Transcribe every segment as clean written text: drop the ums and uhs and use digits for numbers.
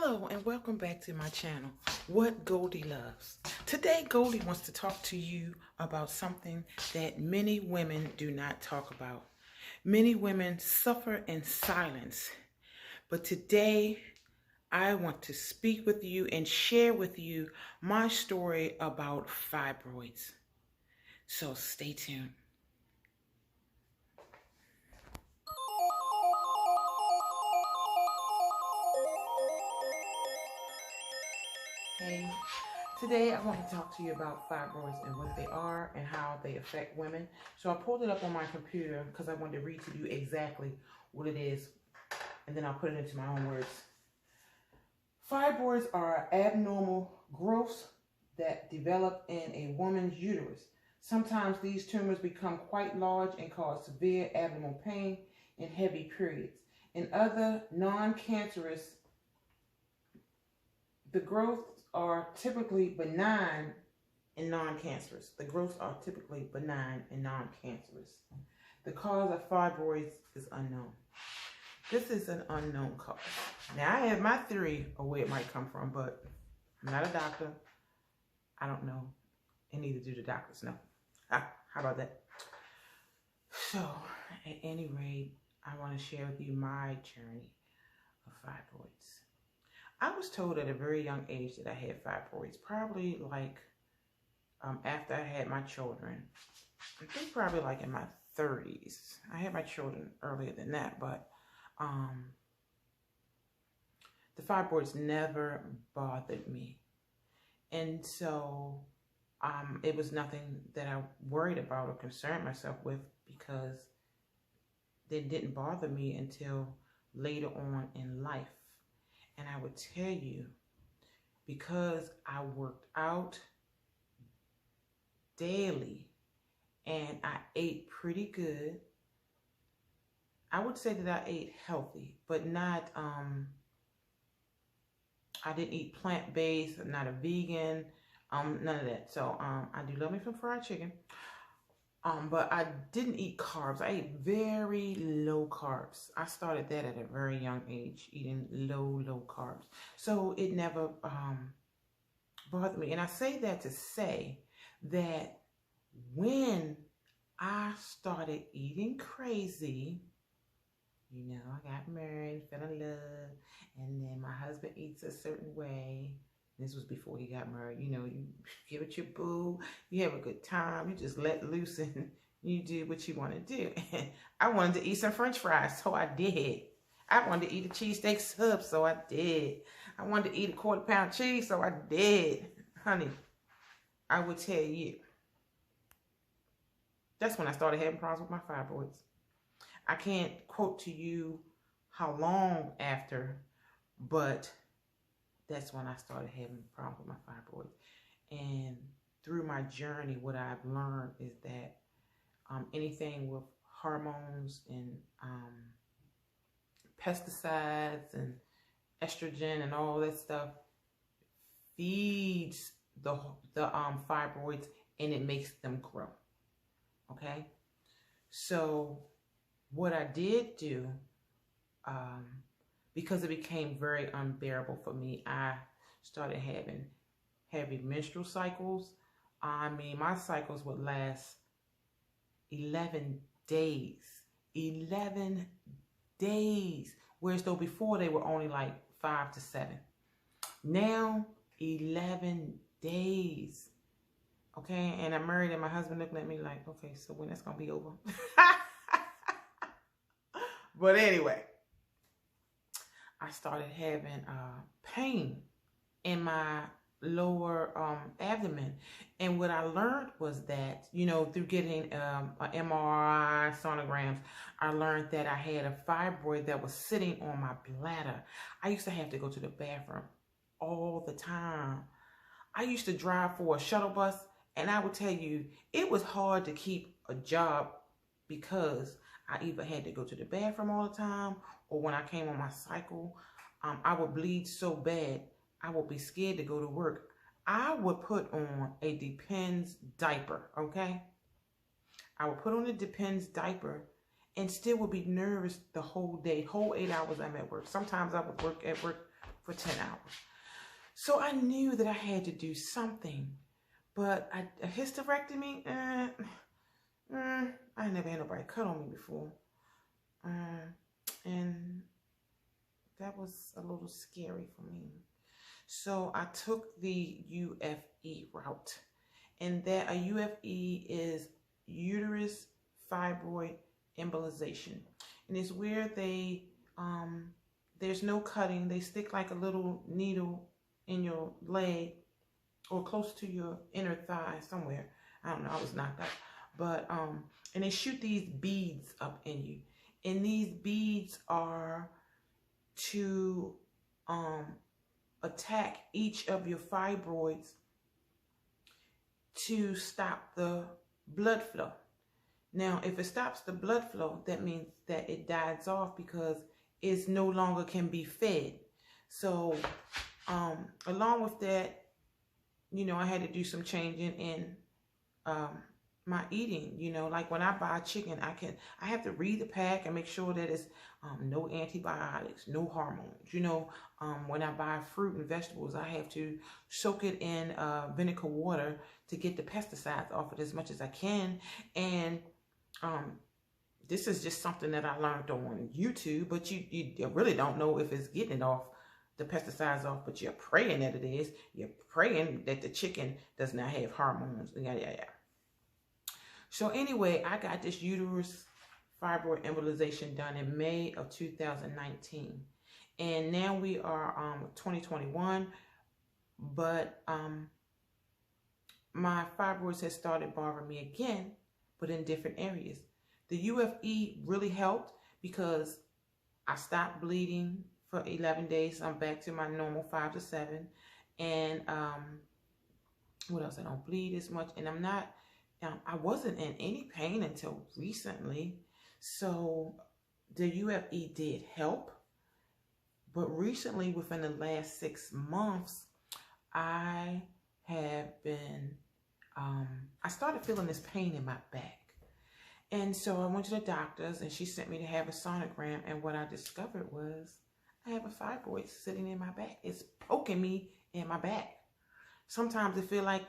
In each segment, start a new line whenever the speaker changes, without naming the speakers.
Hello and welcome back to my channel, What Goldie Loves. Today Goldie wants to talk to you about something that many women do not talk about. Many women suffer in silence, but today I want to speak with you and share with you my story about fibroids. So stay tuned. Hey, today I want to talk to you about fibroids and what they are and how they affect women. So I pulled it up on my computer because I wanted to read to you exactly what it is, and then I'll put it into my own words. Fibroids are abnormal growths that develop in a woman's uterus. Sometimes these tumors become quite large and cause severe abdominal pain and heavy periods. In other non-cancerous, the growths are typically benign and non-cancerous. The growths are typically benign and non-cancerous. The cause of fibroids is unknown. This is an unknown cause. Now, I have my theory of where it might come from, but I'm not a doctor. I don't know, and neither do the doctors know. How about that? So, at any rate, I want to share with you my journey of fibroids. I was told at a very young age that I had fibroids, probably like after I had my children. I think probably like in my 30s. I had my children earlier than that, but the fibroids never bothered me. And so it was nothing that I worried about or concerned myself with because they didn't bother me until later on in life. And I would tell you, because I worked out daily and I ate pretty good, I would say that I ate healthy, but not, I didn't eat plant-based, I'm not a vegan, none of that. So I do love me some fried chicken. But I didn't eat carbs. I ate very low carbs. I started that at a very young age, eating low carbs. So it never bothered me. And I say that to say that when I started eating crazy, you know, I got married, fell in love, and then my husband eats a certain way. This was before he got married. You know, you give it your boo, you have a good time, you just let loose and you do what you want to do. And I wanted to eat some French fries, so I did. I wanted to eat a cheesesteak sub, so I did. I wanted to eat a quarter-pound cheese, so I did. Honey, I would tell you, that's when I started having problems with my fibroids. I can't quote to you how long after, but that's when I started having problems with my fibroids. And through my journey, what I've learned is that anything with hormones and pesticides and estrogen and all that stuff feeds the fibroids, and it makes them grow. Okay? So what I did do, because it became very unbearable for me, I started having heavy menstrual cycles. I mean, my cycles would last 11 days. 11 days. Whereas though before they were only like 5 to 7. Now, 11 days. Okay, and I'm married and my husband looking at me like, okay, so when that's going to be over? But anyway, I started having pain in my lower abdomen. And what I learned was that, you know, through getting an MRI, sonograms, I learned that I had a fibroid that was sitting on my bladder. I used to have to go to the bathroom all the time. I used to drive for a shuttle bus, and I would tell you, it was hard to keep a job because I either had to go to the bathroom all the time, or when I came on my cycle, I would bleed so bad, I would be scared to go to work. I would put on a Depends diaper, okay? I would put on a Depends diaper and still would be nervous the whole day, whole 8 hours I'm at work. Sometimes I would work at work for 10 hours. So I knew that I had to do something, but a hysterectomy, I never had nobody cut on me before. And that was a little scary for me. So I took the UFE route, and that a UFE is Uterus Fibroid Embolization. And it's where they, there's no cutting. They stick like a little needle in your leg or close to your inner thigh somewhere. I don't know, I was knocked out. But, and they shoot these beads up in you. And these beads are to attack each of your fibroids to stop the blood flow. Now, if it stops the blood flow, that means that it dies off because it no longer can be fed. So, along with that, you know, I had to do some changing in my eating. You know, like when I buy chicken, I have to read the pack and make sure that it's no antibiotics, no hormones. You know, when I buy fruit and vegetables, I have to soak it in vinegar water to get the pesticides off it as much as I can. And this is just something that I learned on YouTube, but you really don't know if it's getting it off, the pesticides off, but you're praying that it is. You're praying that the chicken does not have hormones. Yeah. So anyway, I got this uterus fibroid embolization done in May of 2019. And now we are 2021, but my fibroids has started bothering me again, but in different areas. The UFE really helped because I stopped bleeding for 11 days. I'm back to my normal 5 to 7. And what else? I don't bleed as much. And I'm not, I wasn't in any pain until recently. So the UFE did help. But recently, within the last 6 months, I have been, I started feeling this pain in my back. And so I went to the doctors and she sent me to have a sonogram. And what I discovered was I have a fibroid sitting in my back. It's poking me in my back. Sometimes it feels like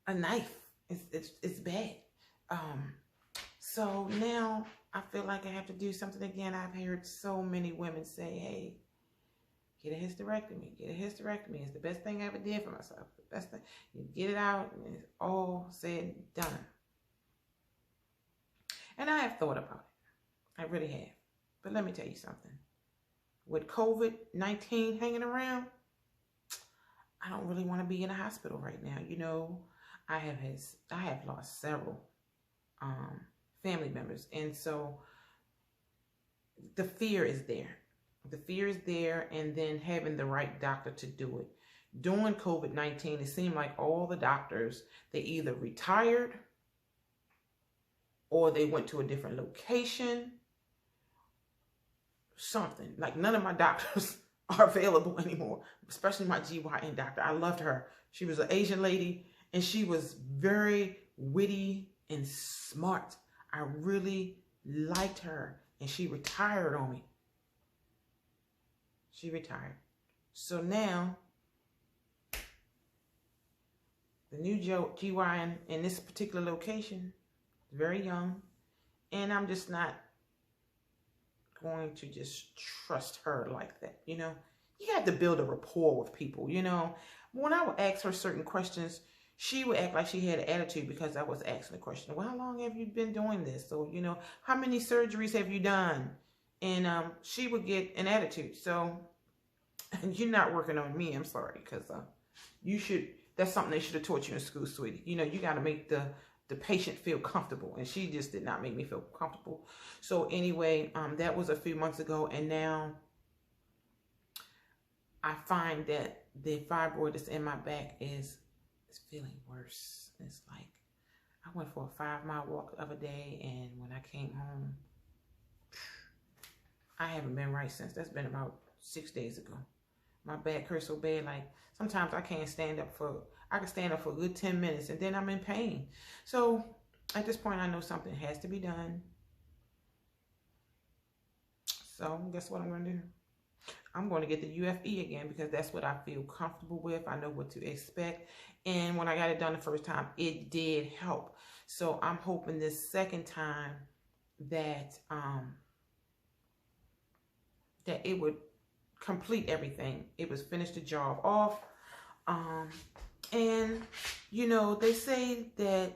a knife. It's bad. So now I feel like I have to do something again. I've heard so many women say, hey, get a hysterectomy. Get a hysterectomy. It's the best thing I ever did for myself. The best thing. You get it out and it's all said and done. And I have thought about it. I really have. But let me tell you something. With COVID-19 hanging around, I don't really want to be in a hospital right now. You know, I have lost several family members. And so the fear is there. The fear is there, and then having the right doctor to do it. During COVID-19, it seemed like all the doctors, they either retired or they went to a different location. Something. Like none of my doctors are available anymore, especially my GYN doctor. I loved her. She was an Asian lady, and she was very witty and smart. I really liked her, and she retired on me. She retired. So now, the new GYN in this particular location is very young, and I'm just not going to just trust her like that, you know. You have to build a rapport with people, you know. When I would ask her certain questions, she would act like she had an attitude because I was asking the question, well, how long have you been doing this? So, you know, how many surgeries have you done? And she would get an attitude. So, and you're not working on me, I'm sorry, because you should, that's something they should have taught you in school, sweetie. You know, you got to make the patient feel comfortable, and she just did not make me feel comfortable. So anyway, that was a few months ago, and now I find that the fibroid that's in my back is feeling worse. It's like I went for a 5-mile walk the other day, and when I came home, I haven't been right since. That's been about 6 days ago. My back hurts so bad, like sometimes I can't stand up for, I can stand up for a good 10 minutes and then I'm in pain. So at this point, I know something has to be done. So guess what I'm going to do? I'm going to get the UFE again because that's what I feel comfortable with. I know what to expect. And when I got it done the first time, it did help. So I'm hoping this second time that that it would complete everything. It was finish the job off. And you know, they say that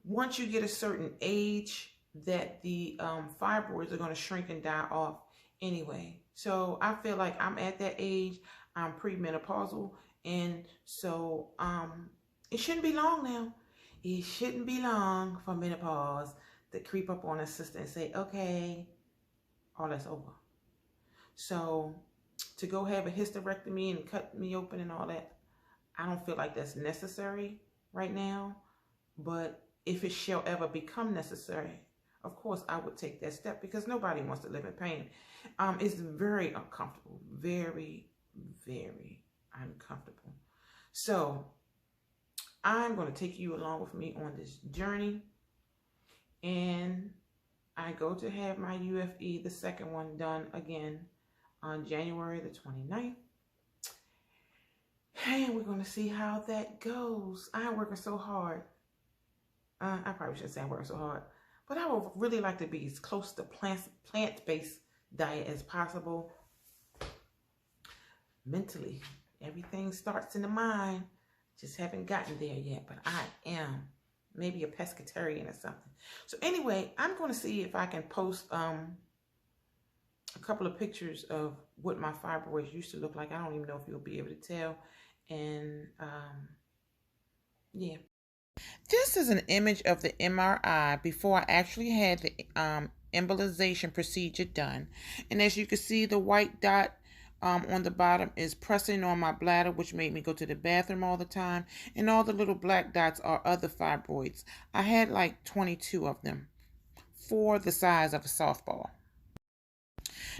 once you get a certain age that the fibroids are going to shrink and die off anyway. So I feel like I'm at that age. I'm premenopausal, and so it shouldn't be long now. It shouldn't be long for menopause to creep up on a sister and say, okay, all that's over. So to go have a hysterectomy and cut me open and all that, I don't feel like that's necessary right now. But if it shall ever become necessary, of course I would take that step, because nobody wants to live in pain. It's very uncomfortable, very, very uncomfortable. So I'm going to take you along with me on this journey, and I go to have my UFE, the second one, done again on January the 29th. And we're going to see how that goes. I'm working so hard. I probably shouldn't say I'm working so hard, but I would really like to be as close to plant-based diet as possible. Mentally, everything starts in the mind. Just haven't gotten there yet, but I am maybe a pescatarian or something. So anyway, I'm going to see if I can post a couple of pictures of what my fibroids used to look like. I don't even know if you'll be able to tell. And yeah. This is an image of the MRI before I actually had the embolization procedure done. And as you can see, the white dot on the bottom is pressing on my bladder, which made me go to the bathroom all the time. And all the little black dots are other fibroids. I had like 22 of them, 4 the size of a softball.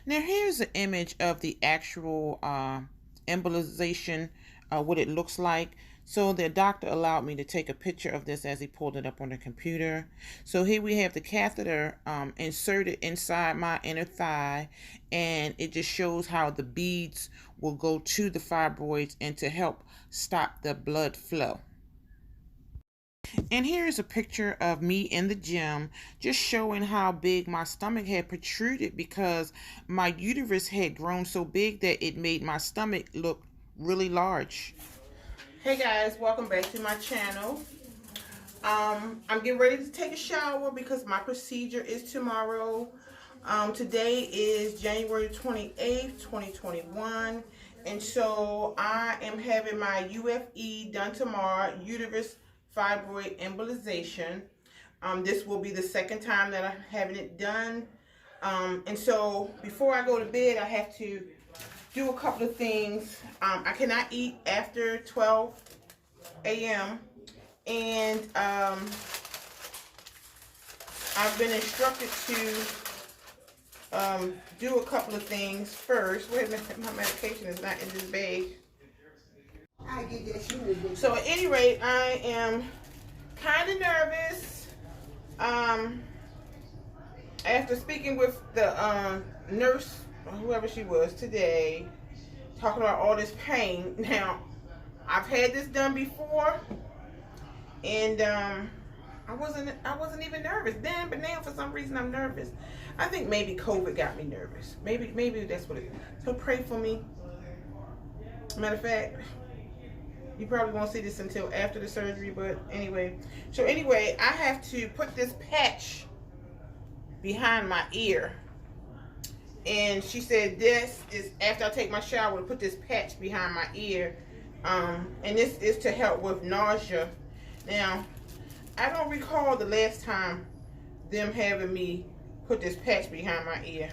Now here's an image of the actual embolization, what it looks like. So the doctor allowed me to take a picture of this as he pulled it up on the computer. So here we have the catheter inserted inside my inner thigh, and it just shows how the beads will go to the fibroids and to help stop the blood flow. And here's a picture of me in the gym, just showing how big my stomach had protruded because my uterus had grown so big that it made my stomach look really large. Hey guys, welcome back to my channel. I'm getting ready to take a shower because my procedure is tomorrow. Today is January 28th, 2021. And so I am having my UFE done tomorrow, Uterus Fibroid Embolization. This will be the second time that I'm having it done. And so before I go to bed, I have to do a couple of things. I cannot eat after 12 a.m. and I've been instructed to do a couple of things first. Wait a minute, my medication is not in this bag. So at any rate, I am kind of nervous. After speaking with the nurse, whoever she was today, talking about all this pain. Now, I've had this done before, and I wasn't even nervous then, but now for some reason I'm nervous. I think maybe COVID got me nervous. Maybe that's what it is. So pray for me. Matter of fact, you probably won't see this until after the surgery, but anyway. So anyway, I have to put this patch behind my ear. And she said this is after I take my shower to put this patch behind my ear. And this is to help with nausea. Now, I don't recall the last time them having me put this patch behind my ear.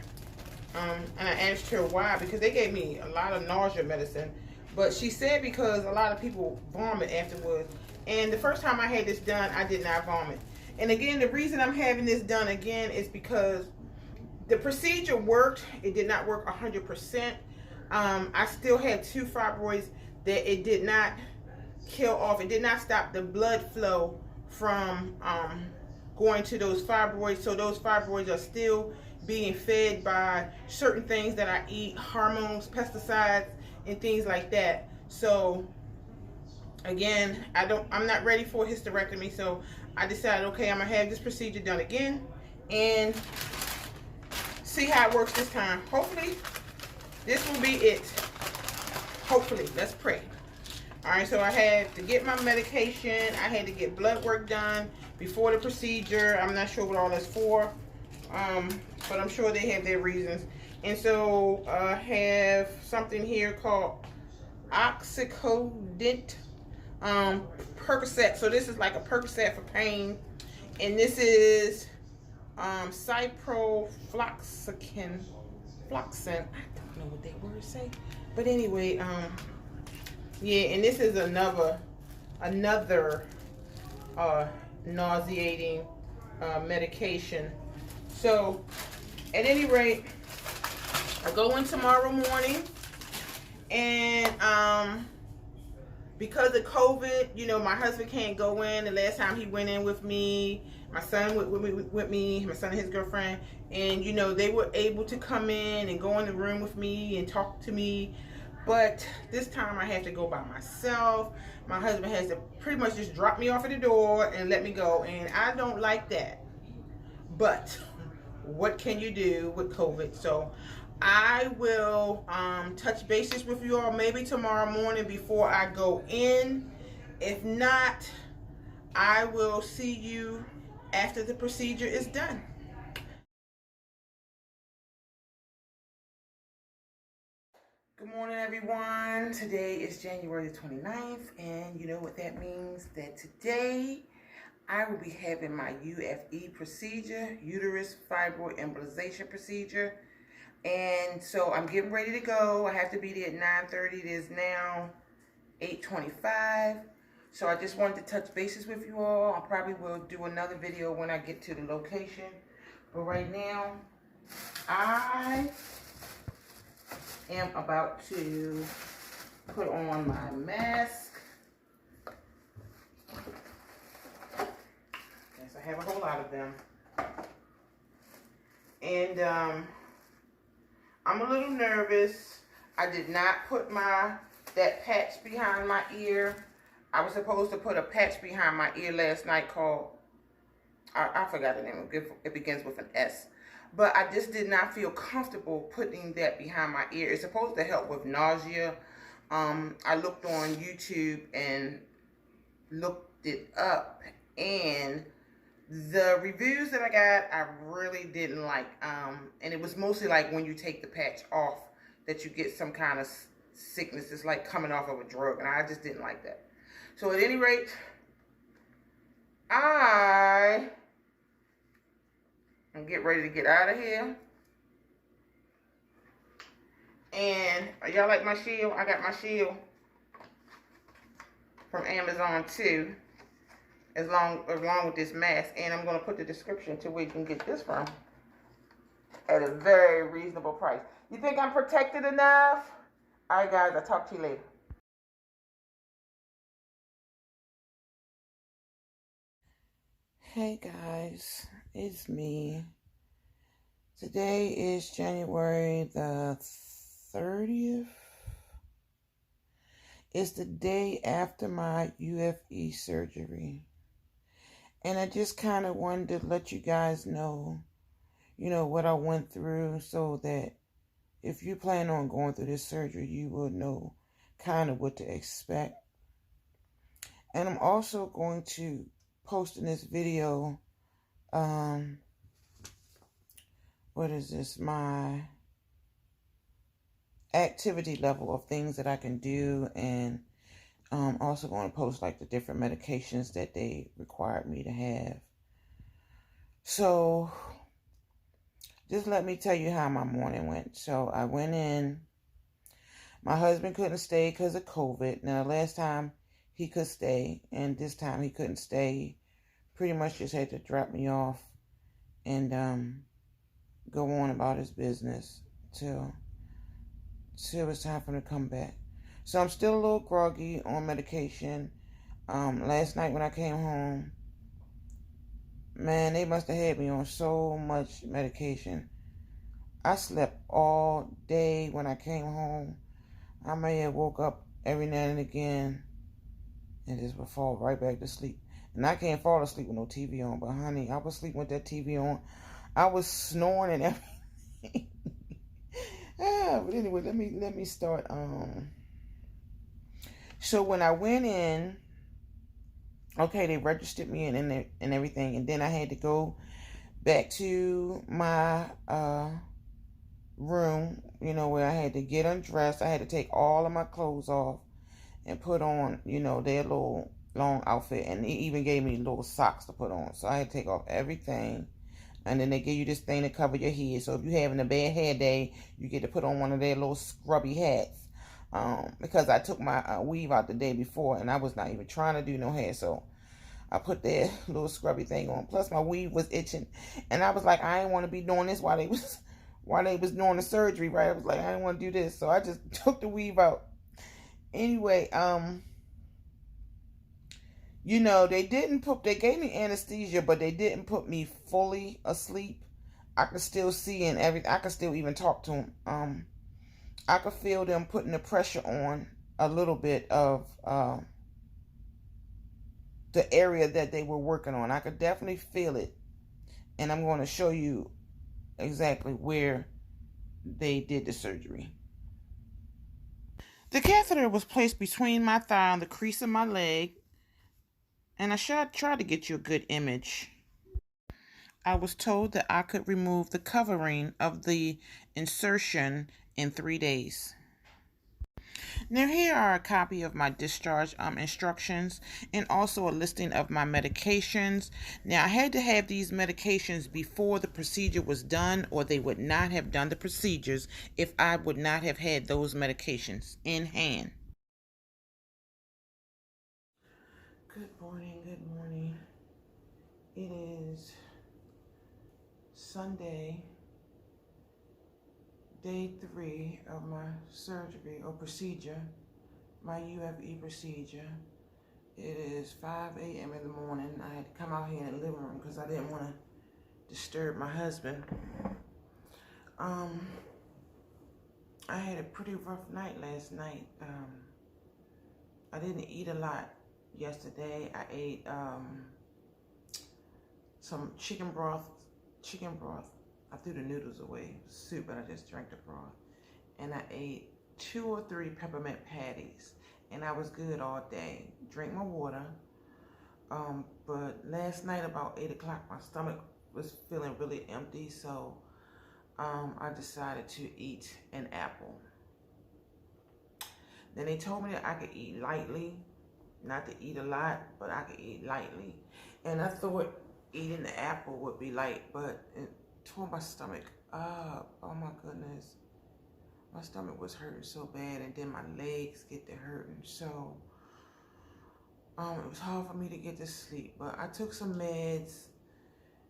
And I asked her why, because they gave me a lot of nausea medicine. But she said because a lot of people vomit afterwards. And the first time I had this done, I did not vomit. And again, the reason I'm having this done again is because the procedure worked. It did not work 100%. I still had 2 fibroids that it did not kill off. It did not stop the blood flow from going to those fibroids. So those fibroids are still being fed by certain things that I eat, hormones, pesticides, and things like that. So again, I'm not ready for a hysterectomy, so I decided, okay, I'm gonna have this procedure done again and see how it works this time. Hopefully this will be it. Hopefully, let's pray. All right, so I had to get my medication. I had to get blood work done before the procedure. I'm not sure what all that's for, but I'm sure they have their reasons. And so I have something here called oxycodone Percocet. So this is like a Percocet for pain, and this is ciprofloxacin. I don't know what that word say, but anyway, yeah, and this is another nauseating medication. So at any rate, I go in tomorrow morning, and because of COVID, you know, my husband can't go in. The last time he went in with me, my son went with me, my son and his girlfriend, and you know, they were able to come in and go in the room with me and talk to me. But this time I have to go by myself. My husband has to pretty much just drop me off at the door and let me go, and I don't like that. But what can you do with COVID? So I will touch bases with you all maybe tomorrow morning before I go in. If not, I will see you after the procedure is done. Good morning, everyone. Today is January the 29th, and you know what that means? That today I will be having my UFE procedure, Uterus Fibroid Embolization procedure. And so I'm getting ready to go. I have to be there at 9:30. It is now 8:25. So I just wanted to touch bases with you all. I probably will do another video when I get to the location. But right now, I am about to put on my mask. Yes, I have a whole lot of them. And I'm a little nervous. I did not put that patch behind my ear. I was supposed to put a patch behind my ear last night called, I forgot the name. It begins with an S. But I just did not feel comfortable putting that behind my ear. It's supposed to help with nausea. I looked on YouTube and looked it up, and the reviews that I got, I really didn't like. And it was mostly like when you take the patch off that you get some kind of sickness. It's like coming off of a drug, and I just didn't like that. So at any rate, I am getting ready to get out of here. And y'all like my shield? I got my shield from Amazon too, along with this mask. And I'm going to put the description to where you can get this from at a very reasonable price. You think I'm protected enough? All right, guys, I'll talk to you later. Hey guys, it's me. Today is January the 30th. It's the day after my UFE surgery. And I just kind of wanted to let you guys know, you know, what I went through, so that if you plan on going through this surgery, you will know kind of what to expect. And I'm also going to post in this video, what is this, my activity level of things that I can do, and also going to post like the different medications that they required me to have. So just let me tell you how my morning went. So I went in. My husband couldn't stay because of COVID. Now, last time he could stay, and this time he couldn't stay. Pretty much just had to drop me off and go on about his business till it was time for him to come back. So I'm still a little groggy on medication. Last night when I came home, man, they must have had me on so much medication. I slept all day when I came home. I may have woke up every now and again and just would fall right back to sleep. And I can't fall asleep with no TV on, but honey, I was sleeping with that TV on. I was snoring and everything. But anyway, let me start. So when I went in, okay, they registered me and everything, and then I had to go back to my room, you know, where I had to get undressed. I had to take all of my clothes off and put on, you know, their little long outfit, and they even gave me little socks to put on. So I had to take off everything, and then they give you this thing to cover your head. So if you're having a bad hair day, you get to put on one of their little scrubby hats. Because I took my weave out the day before, and I was not even trying to do no hair, so I put that little scrubby thing on. Plus my weave was itching, and I was like, I didn't want to be doing this while they was doing the surgery, right? I was like, I didn't want to do this, so I just took the weave out. Anyway, you know, they gave me anesthesia, but they didn't put me fully asleep. I could still see and everything. I could still even talk to them. I could feel them putting the pressure on a little bit of the area that they were working on. I could definitely feel it. And I'm going to show you exactly where they did the surgery. The catheter was placed between my thigh and the crease of my leg. And I should try to get you a good image. I was told that I could remove the covering of the insertion in 3 days. Now here are a copy of my discharge instructions and also a listing of my medications. Now I had to have these medications before the procedure was done, or they would not have done the procedures if I would not have had those medications in hand. Good morning, good morning. It is Sunday, day 3 of my surgery or procedure, my UFE procedure. It is 5 a.m. in the morning. I had to come out here in the living room because I didn't want to disturb my husband. I had a pretty rough night last night. I didn't eat a lot yesterday. I ate some chicken broth. I threw the noodles away. Soup, but I just drank the broth. And I ate 2 or 3 peppermint patties. And I was good all day. Drink my water. But last night about 8 o'clock, my stomach was feeling really empty. So I decided to eat an apple. Then they told me that I could eat lightly. Not to eat a lot, but I could eat lightly. And I thought eating the apple would be light, but it tore my stomach up. Oh my goodness. My stomach was hurting so bad, and then my legs get to hurting. So it was hard for me to get to sleep, but I took some meds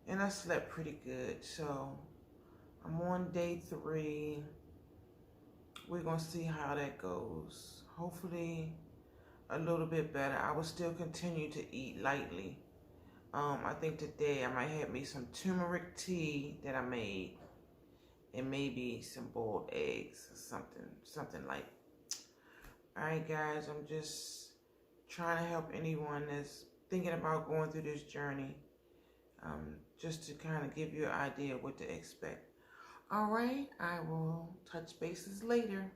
and I slept pretty good. So I'm on day 3. We're gonna see how that goes. Hopefully a little bit better. I will still continue to eat lightly. I think today I might have me some turmeric tea that I made, and maybe some boiled eggs or something like. All right, guys, I'm just trying to help anyone that's thinking about going through this journey, just to kind of give you an idea of what to expect. All right, I will touch bases later.